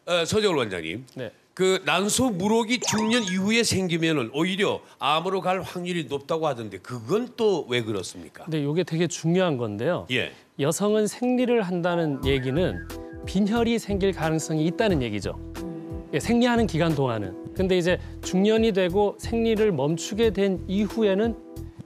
서정울 원장님. 네. 그 난소 물혹이 중년 이후에 생기면은 오히려 암으로 갈 확률이 높다고 하던데 그건 또 왜 그렇습니까? 근데 이게 되게 중요한 건데요. 예. 여성은 생리를 한다는 얘기는 빈혈이 생길 가능성이 있다는 얘기죠. 예, 생리하는 기간 동안은. 근데 이제 중년이 되고 생리를 멈추게 된 이후에는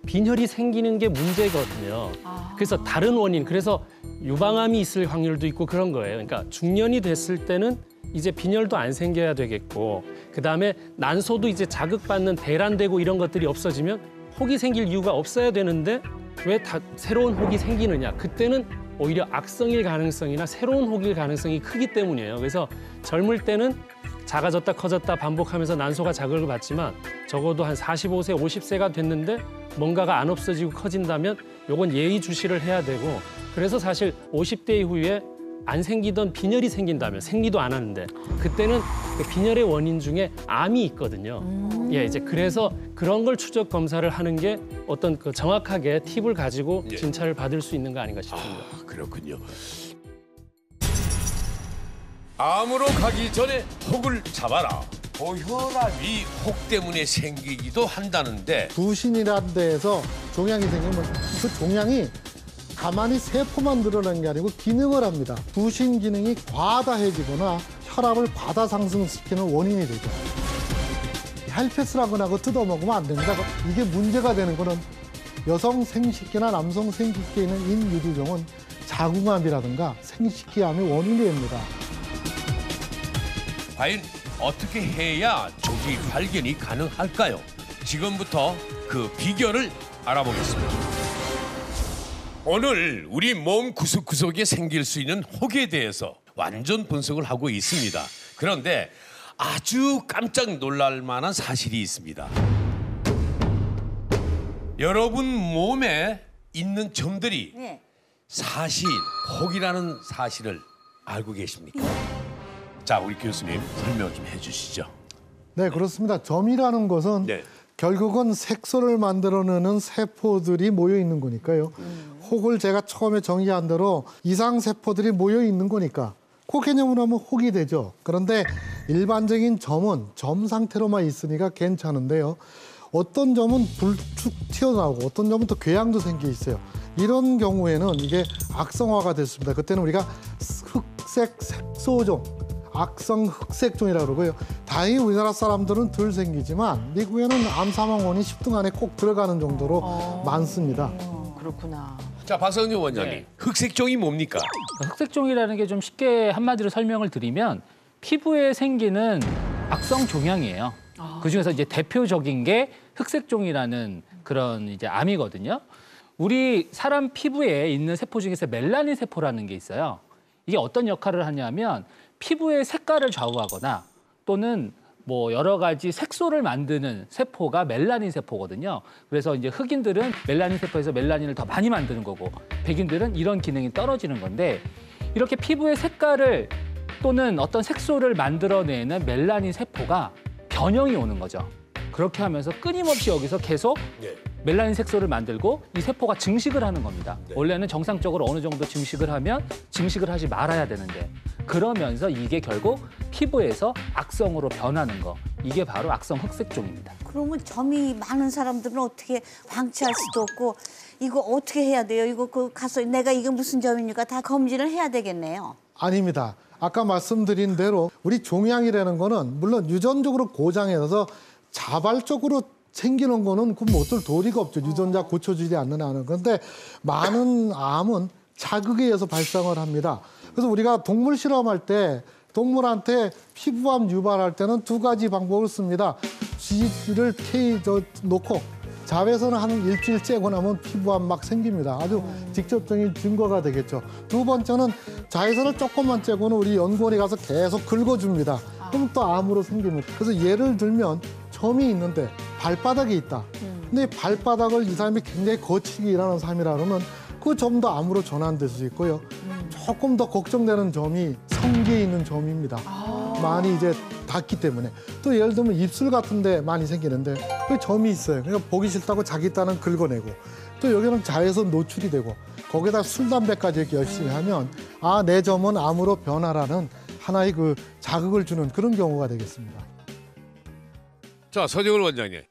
빈혈이 생기는 게 문제거든요. 그래서 다른 원인, 그래서 유방암이 있을 확률도 있고 그런 거예요. 그러니까 중년이 됐을 때는 이제 빈혈도 안 생겨야 되겠고, 그다음에 난소도 이제 자극받는 대란되고 이런 것들이 없어지면 혹이 생길 이유가 없어야 되는데 왜 다 새로운 혹이 생기느냐? 그때는 오히려 악성일 가능성이나 새로운 혹일 가능성이 크기 때문이에요. 그래서 젊을 때는 작아졌다 커졌다 반복하면서 난소가 자극을 받지만 적어도 한 45세, 50세가 됐는데 뭔가가 안 없어지고 커진다면 요건 예의주시를 해야 되고, 그래서 사실 50대 이후에 안 생기던 빈혈이 생긴다면 생리도 안 하는데 그때는 그 빈혈의 원인 중에 암이 있거든요. 예, 이제 그래서 그런 걸 추적 검사를 하는 게 어떤 그 정확하게 팁을 가지고 진찰을 받을 수 있는 거 아닌가 싶습니다. 아, 그렇군요. 암으로 가기 전에 혹을 잡아라. 고혈압이 혹 때문에 생기기도 한다는데 부신이라는 데에서 종양이 생기면 그 종양이 가만히 세포만 늘어나는 게 아니고 기능을 합니다. 부신 기능이 과다해지거나 혈압을 과다 상승시키는 원인이 되죠. 헬페스라고 하고 뜯어먹으면 안 됩니다. 이게 문제가 되는 거는 여성 생식기나 남성 생식기에 있는 인유두종은 자궁암이라든가 생식기암의 원인이 됩니다. 과연 어떻게 해야 조기 발견이 가능할까요? 지금부터 그 비결을 알아보겠습니다. 오늘 우리 몸 구석구석에 생길 수 있는 혹에 대해서 완전 분석을 하고 있습니다. 그런데 아주 깜짝 놀랄 만한 사실이 있습니다. 여러분 몸에 있는 점들이 사실 혹이라는 사실을 알고 계십니까? 자, 우리 교수님 설명 좀 해주시죠. 네, 그렇습니다. 점이라는 것은 네. 결국은 색소를 만들어내는 세포들이 모여 있는 거니까요. 혹을 제가 처음에 정의한 대로 이상 세포들이 모여 있는 거니까 그 개념으로 하면 혹이 되죠. 그런데 일반적인 점은 점 상태로만 있으니까 괜찮은데요. 어떤 점은 불쭉 튀어나오고 어떤 점은 또 궤양도 생겨 있어요. 이런 경우에는 이게 악성화가 됐습니다. 그때는 우리가 흑색 색소종, 악성 흑색종이라고 그러고요. 다행히 우리나라 사람들은 덜 생기지만 미국에는 암 사망 원인 10등 안에 꼭 들어가는 정도로 많습니다. 그렇구나. 자, 박성준 원장님, 네. 흑색종이 뭡니까? 흑색종이라는 게 좀 쉽게 한마디로 설명을 드리면 피부에 생기는 악성 종양이에요. 그중에서 이제 대표적인 게 흑색종이라는 그런 이제 암이거든요. 우리 사람 피부에 있는 세포 중에서 멜라닌 세포라는 게 있어요. 이게 어떤 역할을 하냐면 피부의 색깔을 좌우하거나 또는 뭐 여러 가지 색소를 만드는 세포가 멜라닌 세포거든요. 그래서 이제 흑인들은 멜라닌 세포에서 멜라닌을 더 많이 만드는 거고 백인들은 이런 기능이 떨어지는 건데, 이렇게 피부의 색깔을 또는 어떤 색소를 만들어내는 멜라닌 세포가 변형이 오는 거죠. 그렇게 하면서 끊임없이 여기서 계속 멜라닌 색소를 만들고 이 세포가 증식을 하는 겁니다. 원래는 정상적으로 어느 정도 증식을 하면 증식을 하지 말아야 되는데, 그러면서 이게 결국 피부에서 악성으로 변하는 거, 이게 바로 악성 흑색종입니다. 그러면 점이 많은 사람들은 어떻게 방치할 수도 없고 이거 어떻게 해야 돼요? 이거 그 가서 내가 이게 무슨 점입니까? 다 검진을 해야 되겠네요. 아닙니다. 아까 말씀드린 대로 우리 종양이라는 거는 물론 유전적으로 고장해서 자발적으로 생기는 거는 그 뭐 어떨 도리가 없죠. 유전자 고쳐주지 않는 한은. 그런데 많은 암은 자극에 의해서 발생을 합니다. 그래서 우리가 동물 실험할 때 동물한테 피부암 유발할 때는 두 가지 방법을 씁니다. 쥐를 놓고 자외선을 한 일주일 쬐고 나면 피부암 막 생깁니다. 아주 직접적인 증거가 되겠죠. 두 번째는 자외선을 조금만 쬐고는 우리 연구원에 가서 계속 긁어줍니다. 그럼 또 암으로 생깁니다. 그래서 예를 들면 점이 있는데 발바닥에 있다. 근데 발바닥을 이 사람이 굉장히 거칠게 일하는 사람이라 그러면 그 점도 암으로 전환될 수 있고요. 조금 더 걱정되는 점이 성기에 있는 점입니다. 많이 이제 닿기 때문에. 또 예를 들면 입술 같은 데 많이 생기는데 그 점이 있어요. 그러니까 보기 싫다고 자기 딴은 긁어내고, 또 여기는 자외선 노출이 되고 거기다 술, 담배까지 이렇게 열심히 하면 아, 내 점은 암으로 변화라는 하나의 그 자극을 주는 그런 경우가 되겠습니다. 자, 서정을 원장님.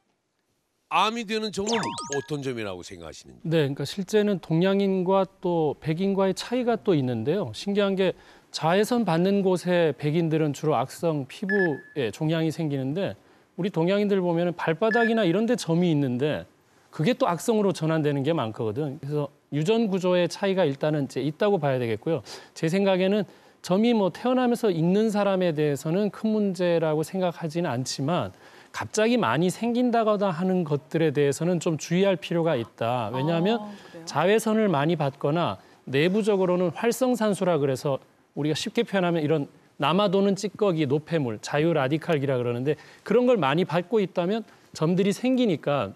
암이 되는 점은 어떤 점이라고 생각하시는지? 네, 그러니까 실제는 동양인과 또 백인과의 차이가 또 있는데요. 신기한 게 자외선 받는 곳에 백인들은 주로 악성 피부에 종양이 생기는데 우리 동양인들 보면 발바닥이나 이런 데 점이 있는데 그게 또 악성으로 전환되는 게 많거든. 그래서 유전 구조의 차이가 일단은 이제 있다고 봐야 되겠고요. 제 생각에는 점이 뭐 태어나면서 있는 사람에 대해서는 큰 문제라고 생각하지는 않지만 갑자기 많이 생긴다거나 하는 것들에 대해서는 좀 주의할 필요가 있다. 왜냐하면 자외선을 많이 받거나 내부적으로는 활성산소라 그래서 우리가 쉽게 표현하면 이런 남아도는 찌꺼기, 노폐물, 자유라디칼기라 그러는데 그런 걸 많이 받고 있다면 점들이 생기니까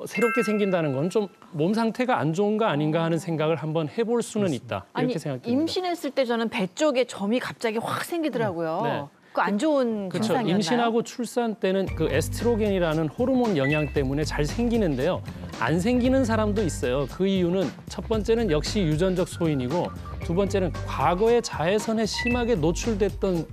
새롭게 생긴다는 건 좀 몸 상태가 안 좋은 거 아닌가 하는 생각을 한번 해볼 수는 있다. 이렇게 생각됩니다. 임신했을 때 저는 배 쪽에 점이 갑자기 확 생기더라고요. 네. 그 안 좋은 그렇죠. 현상이었나요? 임신하고 출산 때는 그 에스트로겐이라는 호르몬 영향 때문에 잘 생기는데요. 안 생기는 사람도 있어요. 그 이유는 첫 번째는 역시 유전적 소인이고 두 번째는 과거에 자외선에 심하게 노출됐던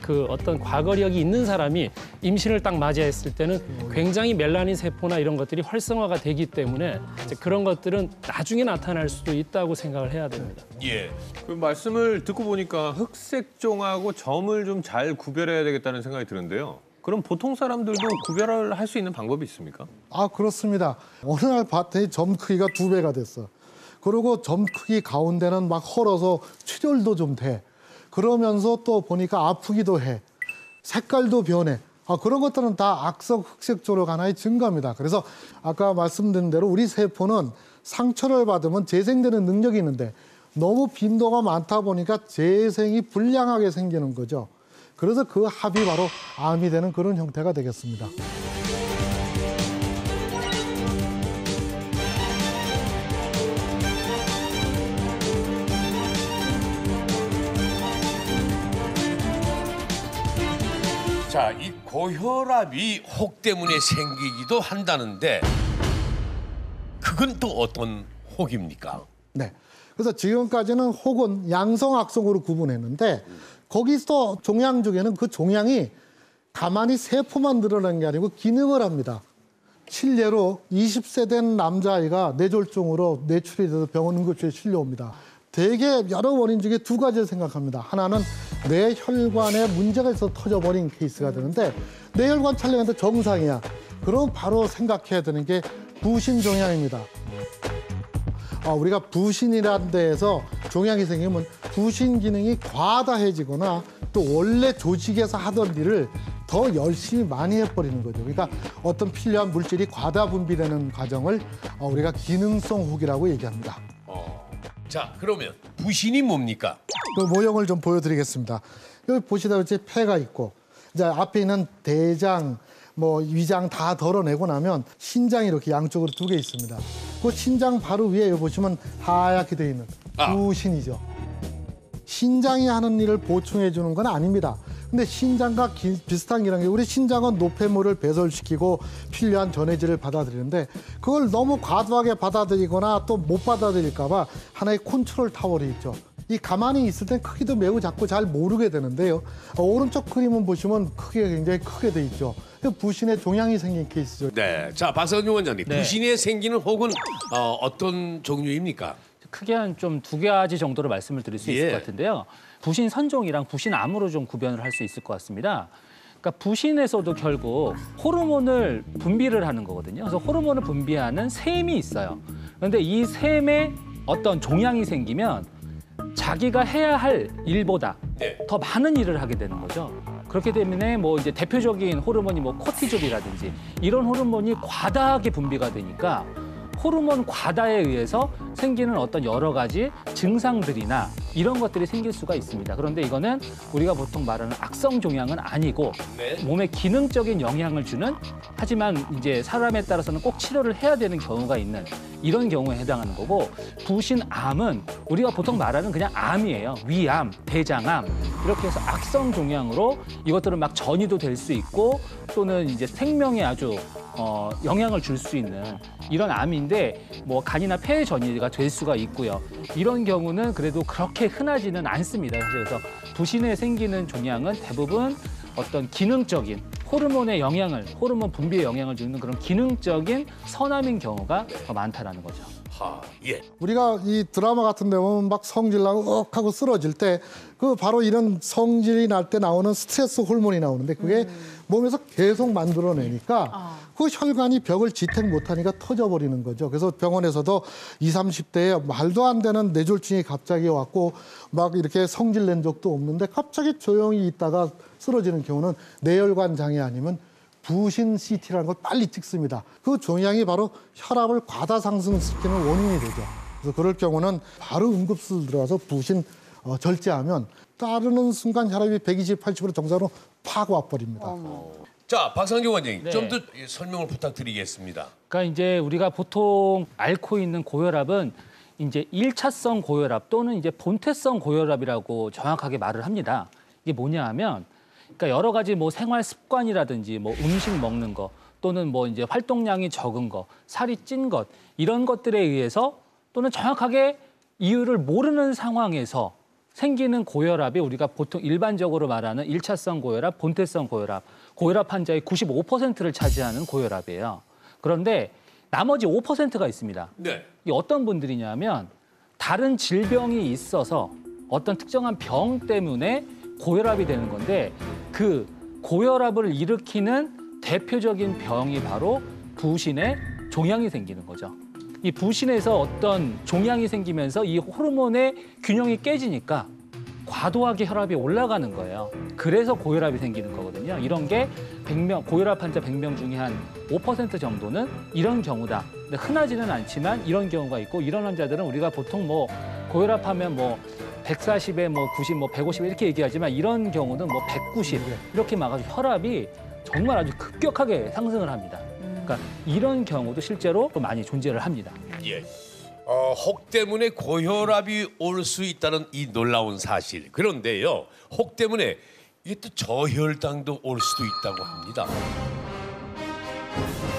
그 어떤 과거력이 있는 사람이 임신을 딱 맞이했을 때는 굉장히 멜라닌 세포나 이런 것들이 활성화가 되기 때문에 이제 그런 것들은 나중에 나타날 수도 있다고 생각을 해야 됩니다. 예. 그 말씀을 듣고 보니까 흑색종하고 점을 좀 잘 구별해야 되겠다는 생각이 드는데요. 그럼 보통 사람들도 구별을 할 수 있는 방법이 있습니까? 아, 그렇습니다. 어느 날 봤더니 점 크기가 2배가 됐어. 그리고 점 크기 가운데는 막 헐어서 출혈도 좀 돼. 그러면서 또 보니까 아프기도 해. 색깔도 변해. 그런 것들은 다 악성 흑색조력 하나의 증거입니다. 그래서 아까 말씀드린 대로 우리 세포는 상처를 받으면 재생되는 능력이 있는데 너무 빈도가 많다 보니까 재생이 불량하게 생기는 거죠. 그래서 그 합이 바로 암이 되는 그런 형태가 되겠습니다. 자, 이 고혈압이 혹 때문에 생기기도 한다는데 그건 또 어떤 혹입니까? 네. 그래서 지금까지는 혹은 양성악성으로 구분했는데 거기서 종양 중에는 그 종양이 가만히 세포만 늘어나는 게 아니고 기능을 합니다. 실례로 20세 된 남자아이가 뇌졸중으로 뇌출이 돼서 병원 응급실에 실려옵니다. 대개 여러 원인 중에 두 가지를 생각합니다. 하나는 뇌혈관에 문제가 있어서 터져버린 케이스가 되는데 뇌혈관 촬영했는데 정상이야. 그럼 바로 생각해야 되는 게 부신종양입니다. 우리가 부신이라는 데에서 종양이 생기면 부신 기능이 과다해지거나 또 원래 조직에서 하던 일을 더 열심히 많이 해버리는 거죠. 그러니까 어떤 필요한 물질이 과다 분비되는 과정을 우리가 기능성 혹이라고 얘기합니다. 자, 그러면 부신이 뭡니까? 그 모형을 좀 보여드리겠습니다. 여기 보시다시피 폐가 있고 이제 앞에 있는 대장, 위장 다 덜어내고 나면 신장이 이렇게 양쪽으로 두 개 있습니다. 그 신장 바로 위에 여기 보시면 하얗게 돼 있는 부신이죠. 신장이 하는 일을 보충해 주는 건 아닙니다. 근데 신장과 비슷한 기능이 우리 신장은 노폐물을 배설시키고 필요한 전해질을 받아들이는데 그걸 너무 과도하게 받아들이거나 또 못 받아들일까 봐 하나의 컨트롤 타워로 있죠. 이 가만히 있을 땐 크기도 매우 작고 잘 모르게 되는데요. 오른쪽 그림은 보시면 크기가 굉장히 크게 돼 있죠. 부신에 종양이 생긴 케이스죠. 네. 자, 박선용 원장님. 네. 부신에 생기는 혹은 어떤 종류입니까? 크게 한 좀 두 가지 정도로 말씀을 드릴 수 있을 것 같은데요. 부신 선종이랑 부신암으로 좀 구별을 할 수 있을 것 같습니다. 그러니까 부신에서도 결국 호르몬을 분비를 하는 거거든요. 그래서 호르몬을 분비하는 샘이 있어요. 그런데 이 샘에 어떤 종양이 생기면 자기가 해야 할 일보다 더 많은 일을 하게 되는 거죠. 그렇기 때문에 이제 대표적인 호르몬이 코티졸이라든지 이런 호르몬이 과다하게 분비가 되니까 호르몬 과다에 의해서 생기는 어떤 여러 가지 증상들이나 이런 것들이 생길 수가 있습니다. 그런데 이거는 우리가 보통 말하는 악성 종양은 아니고 몸에 기능적인 영향을 주는 하지만 이제 사람에 따라서는 꼭 치료를 해야 되는 경우가 있는 이런 경우에 해당하는 거고 부신암은 우리가 보통 말하는 그냥 암이에요. 위암, 대장암 이렇게 해서 악성 종양으로 이것들은 막 전이도 될 수 있고 또는 이제 생명에 아주 영향을 줄 수 있는 이런 암인데 뭐 간이나 폐에 전이가 될 수가 있고요. 이런 경우는 그래도 그렇게 흔하지는 않습니다. 그래서 부신에 생기는 종양은 대부분 어떤 기능적인 호르몬의 영향을, 호르몬 분비에 영향을 주는 그런 기능적인 선암인 경우가 더 많다라는 거죠. 예. 우리가 이 드라마 같은 데 보면 막 성질 나고 억 하고 쓰러질 때 그 바로 이런 성질이 날 때 나오는 스트레스 호르몬이 나오는데 그게 몸에서 계속 만들어내니까 그 혈관이 벽을 지탱 못하니까 터져버리는 거죠. 그래서 병원에서도 20, 30대에 말도 안 되는 뇌졸중이 갑자기 왔고 막 이렇게 성질 낸 적도 없는데 갑자기 조용히 있다가 쓰러지는 경우는 뇌혈관 장애 아니면 부신 CT라는 걸 빨리 찍습니다. 그 종양이 바로 혈압을 과다 상승시키는 원인이 되죠. 그래서 그럴 경우는 바로 응급실 들어가서 부신 절제하면 따르는 순간 혈압이 120, 80으로 정상으로 팍 와버립니다. 자, 박상정 원장님, 네. 좀 더 설명을 부탁드리겠습니다. 그러니까 이제 우리가 보통 앓고 있는 고혈압은 이제 1차성 고혈압 또는 이제 본태성 고혈압이라고 정확하게 말을 합니다. 이게 뭐냐 하면 그러니까 여러 가지 뭐 생활 습관이라든지 뭐 음식 먹는 거 또는 뭐 이제 활동량이 적은 거, 살이 찐 것 이런 것들에 의해서 또는 정확하게 이유를 모르는 상황에서 생기는 고혈압이 우리가 보통 일반적으로 말하는 1차성 고혈압, 본태성 고혈압, 고혈압 환자의 95%를 차지하는 고혈압이에요. 그런데 나머지 5%가 있습니다. 네. 이 어떤 분들이냐면 다른 질병이 있어서 어떤 특정한 병 때문에 고혈압이 되는 건데 그 고혈압을 일으키는 대표적인 병이 바로 부신에 종양이 생기는 거죠. 이 부신에서 어떤 종양이 생기면서 이 호르몬의 균형이 깨지니까 과도하게 혈압이 올라가는 거예요. 그래서 고혈압이 생기는 거거든요. 이런 게 100명, 고혈압 환자 100명 중에 한 5% 정도는 이런 경우다. 근데 흔하지는 않지만 이런 경우가 있고 이런 환자들은 우리가 보통 뭐 고혈압 하면 뭐 140에 뭐 90, 뭐 150 이렇게 얘기하지만 이런 경우는 뭐 190 이렇게 막아서 혈압이 정말 아주 급격하게 상승을 합니다. 그러니까 이런 경우도 실제로 많이 존재를 합니다. 예. 혹 때문에 고혈압이 올 수 있다는 이 놀라운 사실. 그런데요, 혹 때문에 이게 또 저혈당도 올 수도 있다고 합니다.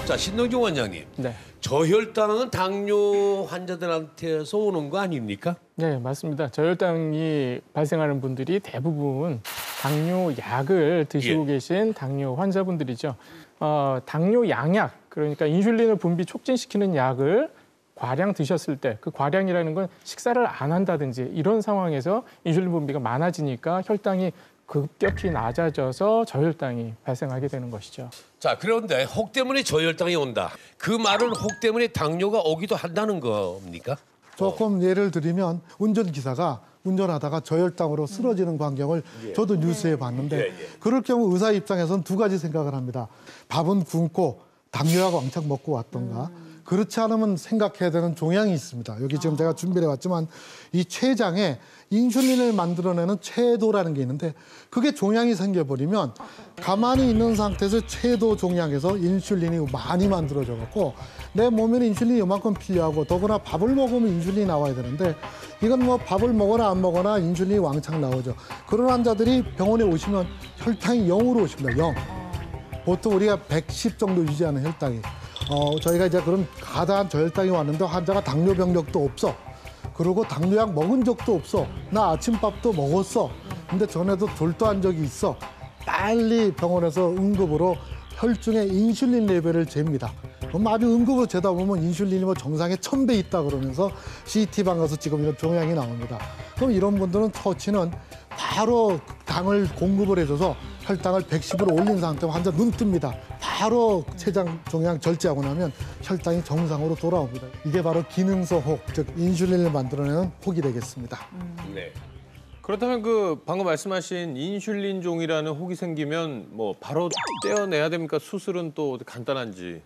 자, 신동준 원장님. 네. 저혈당은 당뇨 환자들한테서 오는 거 아닙니까? 네, 맞습니다. 저혈당이 발생하는 분들이 대부분 당뇨 약을 드시고 계신 당뇨 환자분들이죠. 당뇨 양약, 그러니까 인슐린을 분비 촉진시키는 약을 과량 드셨을 때 그 과량이라는 건 식사를 안 한다든지 이런 상황에서 인슐린 분비가 많아지니까 혈당이 급격히 낮아져서 저혈당이 발생하게 되는 것이죠. 자, 그런데 혹 때문에 저혈당이 온다. 그 말은 혹 때문에 당뇨가 오기도 한다는 겁니까? 조금 예를 들면 운전기사가 운전하다가 저혈당으로 쓰러지는 광경을 저도 뉴스에 봤는데 그럴 경우 의사 입장에서는 두 가지 생각을 합니다. 밥은 굶고 당뇨약 왕창 먹고 왔던가 그렇지 않으면 생각해야 되는 종양이 있습니다. 여기 지금 제가 준비해 왔지만 이 췌장에 인슐린을 만들어내는 췌도라는 게 있는데 그게 종양이 생겨버리면 가만히 있는 상태에서 췌도 종양에서 인슐린이 많이 만들어져 갖고 내 몸에는 인슐린이 이만큼 필요하고 더구나 밥을 먹으면 인슐린이 나와야 되는데 이건 뭐 밥을 먹거나 안 먹거나 인슐린이 왕창 나오죠. 그런 환자들이 병원에 오시면 혈당이 0으로 오십니다. 0. 보통 우리가 110 정도 유지하는 혈당이. 저희가 이제 그런 가다한 저혈당이 왔는데 환자가 당뇨 병력도 없어. 그리고 당뇨약 먹은 적도 없어. 나 아침밥도 먹었어. 근데 전에도 졸도한 적이 있어. 빨리 병원에서 응급으로 혈중의 인슐린 레벨을 잽니다. 그럼 아주 응급으로 재다 보면 인슐린이 뭐 정상에 1000배 있다 그러면서 CT방 가서 지금 이런 종양이 나옵니다. 그럼 이런 분들은 처치는 바로 당을 공급을 해줘서 혈당을 110으로 올린 상태로 환자 눈 뜹니다. 바로 췌장 종양 절제하고 나면 혈당이 정상으로 돌아옵니다. 이게 바로 기능성 혹, 즉 인슐린을 만들어내는 혹이 되겠습니다. 네. 그렇다면 그 방금 말씀하신 인슐린종이라는 혹이 생기면 뭐 바로 떼어내야 됩니까? 수술은 또 간단한지.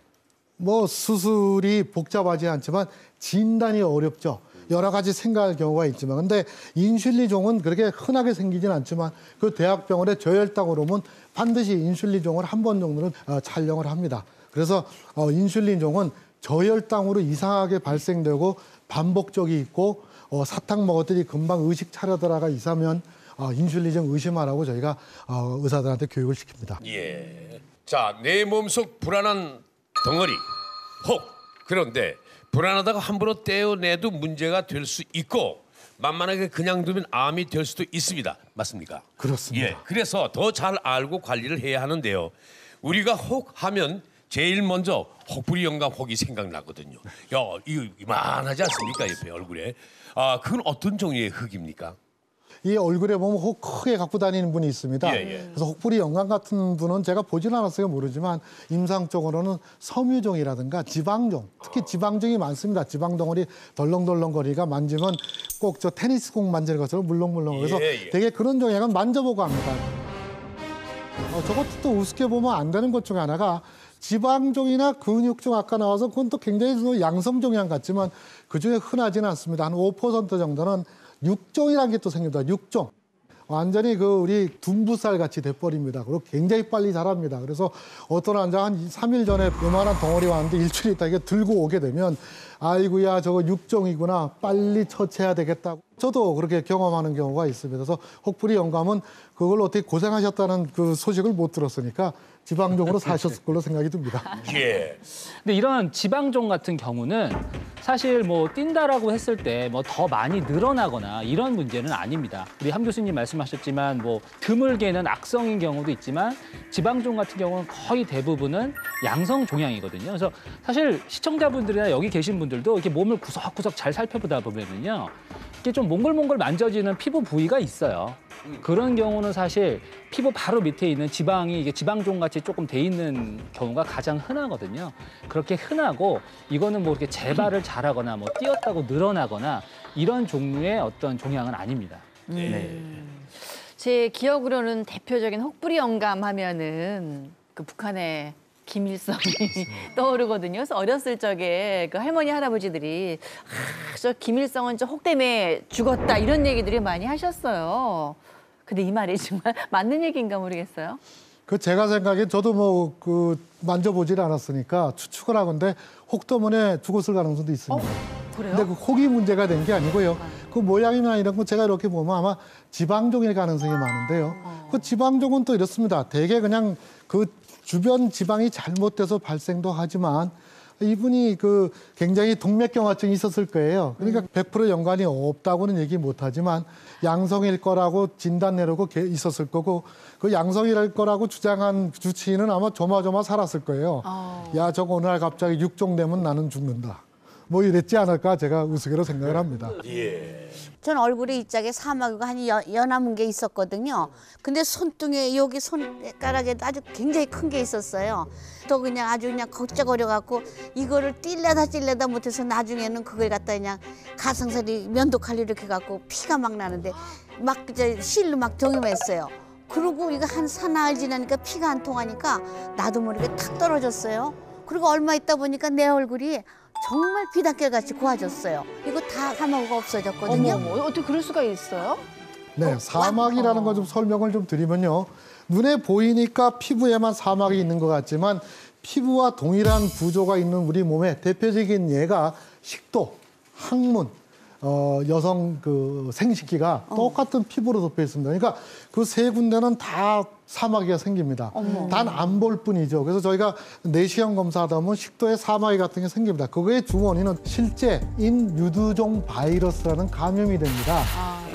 뭐 수술이 복잡하지 않지만 진단이 어렵죠. 여러 가지 생각할 경우가 있지만 근데 인슐린종은 그렇게 흔하게 생기진 않지만 그 대학병원에 저혈당으로 오면 반드시 인슐린종을 한 번 정도는 촬영을 합니다. 그래서 인슐린종은 저혈당으로 이상하게 발생되고 반복적이 있고 사탕 먹었더니 금방 의식 차려들어가 있으면 인슐린종 의심하라고 저희가 의사들한테 교육을 시킵니다. 예. 자, 내 몸속 불안한 덩어리, 혹. 그런데 불안하다가 함부로 떼어내도 문제가 될 수 있고 만만하게 그냥 두면 암이 될 수도 있습니다. 맞습니까? 그렇습니다. 예, 그래서 더 잘 알고 관리를 해야 하는데요. 우리가 혹 하면 제일 먼저 혹부리 영감 혹이 생각나거든요. 야, 이거 이만하지 않습니까? 옆에 얼굴에. 아, 그건 어떤 종류의 흙입니까? 이 얼굴에 보면 혹 크게 갖고 다니는 분이 있습니다. 예. 그래서 혹부리 영감 같은 분은 제가 보진 않았어요. 모르지만 임상적으로는 섬유종이라든가 지방종, 특히 지방종이 많습니다. 지방덩어리 덜렁덜렁거리가 만지면 꼭 저 테니스공 만지는 것처럼 물렁물렁. 그래서 예. 되게 그런 종이 약간 만져보고 합니다. 저것도 또 우습게 보면 안 되는 것 중에 하나가 지방종이나 근육종 아까 나와서 그건 또 굉장히 양성종양 같지만 그중에 흔하지는 않습니다. 한 5% 정도는 육종이라는 게 또 생깁니다. 육종. 완전히 그 우리 둔부살 같이 돼버립니다. 그리고 굉장히 빨리 자랍니다. 그래서 어떤 환자 한 3일 전에 요만한 덩어리 왔는데 일주일 있다 이게 들고 오게 되면 아이고야 저거 육종이구나 빨리 처치해야 되겠다고. 저도 그렇게 경험하는 경우가 있습니다. 그래서 혹부리 영감은 그걸 어떻게 고생하셨다는 그 소식을 못 들었으니까 지방종으로 사셨을 걸로 생각이 듭니다. 예. 근데 이런 지방종 같은 경우는 사실 뭐 뛴다라고 했을 때 뭐 더 많이 늘어나거나 이런 문제는 아닙니다. 우리 함 교수님 말씀하셨지만 뭐 드물게는 악성인 경우도 있지만 지방종 같은 경우는 거의 대부분은 양성 종양이거든요. 그래서 사실 시청자분들이나 여기 계신 분들도 이렇게 몸을 구석구석 잘 살펴보다 보면은요. 이게 좀 몽글몽글 만져지는 피부 부위가 있어요. 그런 경우는 사실 피부 바로 밑에 있는 지방이 이게 지방종 같이 조금 돼 있는 경우가 가장 흔하거든요. 그렇게 흔하고 이거는 뭐 이렇게 재발을 잘하거나 뭐 뛰었다고 늘어나거나 이런 종류의 어떤 종양은 아닙니다. 네. 제 기억으로는 대표적인 혹부리 영감 하면은 그 북한의 김일성이 떠오르거든요. 그래서 어렸을 적에 그 할머니 할아버지들이 저 김일성은 저 혹 때문에 죽었다 이런 얘기들이 많이 하셨어요. 근데 이 말이 정말 맞는 얘기인가 모르겠어요. 그 제가 생각엔 저도 뭐 그 만져보질 않았으니까 추측을 하건데 혹 때문에 죽었을 가능성도 있습니다. 그래요? 근데 그 혹이 문제가 된 게 아니고요. 그 모양이나 이런 거 제가 이렇게 보면 아마 지방종일 가능성이 많은데요. 그 지방종은 또 이렇습니다. 대개 그냥 그 주변 지방이 잘못돼서 발생도 하지만 이분이 그 굉장히 동맥경화증이 있었을 거예요. 그러니까 100% 연관이 없다고는 얘기 못하지만 양성일 거라고 진단 내려고 있었을 거고 그 양성일 거라고 주장한 주치의는 아마 조마조마 살았을 거예요. 야, 저거 어느 날 갑자기 육종 되면 나는 죽는다. 뭐 이랬지 않을까 제가 우스개로 생각을 합니다. 전 얼굴에 이 짝에 사마귀가 한 연암은 게 있었거든요. 근데 손등에 여기 손가락에도 아주 굉장히 큰 게 있었어요. 또 그냥 아주 그냥 걱정거려갖고 이거를 찔려다 못해서 나중에는 그걸 갖다 그냥 가상살이 면도칼로 이렇게 갖고 피가 막 나는데 막 이제 실로 막 경험했어요. 그리고 이거 한 사나흘 지나니까 피가 안 통하니까 나도 모르게 탁 떨어졌어요. 그리고 얼마 있다 보니까 내 얼굴이 정말 비단결같이 고와졌어요. 이거 다 사마귀가 없어졌거든요. 어머, 어떻게 그럴 수가 있어요? 네, 사막이라는 거 좀 설명을 좀 드리면요. 눈에 보이니까 피부에만 사막이 있는 것 같지만 피부와 동일한 구조가 있는 우리 몸의 대표적인 예가 식도, 항문, 여성 그 생식기가 똑같은 피부로 덮여 있습니다. 그러니까 그 세 군데는 다 사마귀가 생깁니다. 단 안 볼 뿐이죠. 그래서 저희가 내시경 검사하다 보면 식도에 사마귀 같은 게 생깁니다. 그거의 주원인은 실제 인유두종 바이러스라는 감염이 됩니다.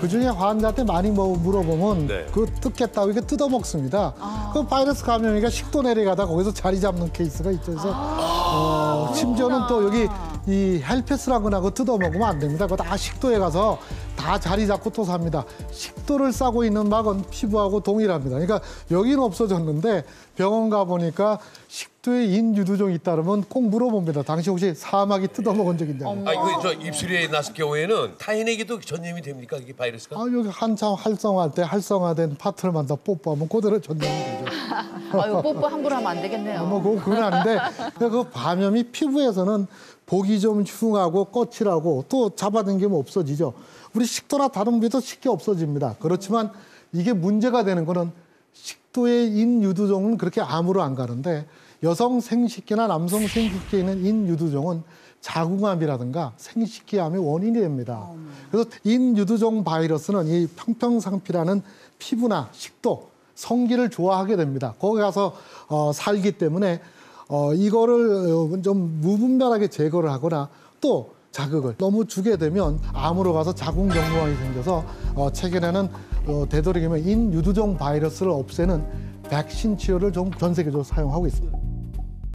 그중에 환자한테 많이 물어보면 그 뜯겠다고 이게 뜯어먹습니다. 그 바이러스 감염이가 식도 내려가다 거기서 자리 잡는 케이스가 있죠. 그래서 심지어는 또 여기 이 헬페스라고 나고 뜯어먹으면 안 됩니다. 그거 다 식도에 가서 다 자리 잡고 또 삽니다. 식도를 싸고 있는 막은 피부하고 동일합니다. 그러니까 여기는 없어졌는데 병원 가보니까 식도에 인유두종이 있다면 꼭 물어봅니다. 당시 혹시 사마귀 뜯어먹은 적 있냐고. 아, 이거 저 입술에 났을 경우에는 타인에게도 전염이 됩니까? 이게 바이러스가? 여기 한참 활성화할 때 활성화된 파트를 만다 뽀뽀하면 그대로 전염이 되죠. 아유, 뽀뽀 함부로 하면 안 되겠네요. 그건 아닌데 그 감염이 피부에서는 보기 좀 흉하고 거칠하고 또 잡아당기면 없어지죠. 우리 식도나 다른 부위도 쉽게 없어집니다. 그렇지만 이게 문제가 되는 거는 식도의 인유두종은 그렇게 암으로 안 가는데 여성 생식기나 남성 생식기에 있는 인유두종은 자궁암이라든가 생식기암의 원인이 됩니다. 그래서 인유두종 바이러스는 이 평평상피라는 피부나 식도, 성기를 좋아하게 됩니다. 거기 가서 살기 때문에 이거를 좀 무분별하게 제거를 하거나 또 자극을 너무 주게 되면 암으로 가서 자궁 경부암이 생겨서 최근에는 되도록이면 인유두종 바이러스를 없애는 백신 치료를 좀 전 세계적으로 사용하고 있습니다.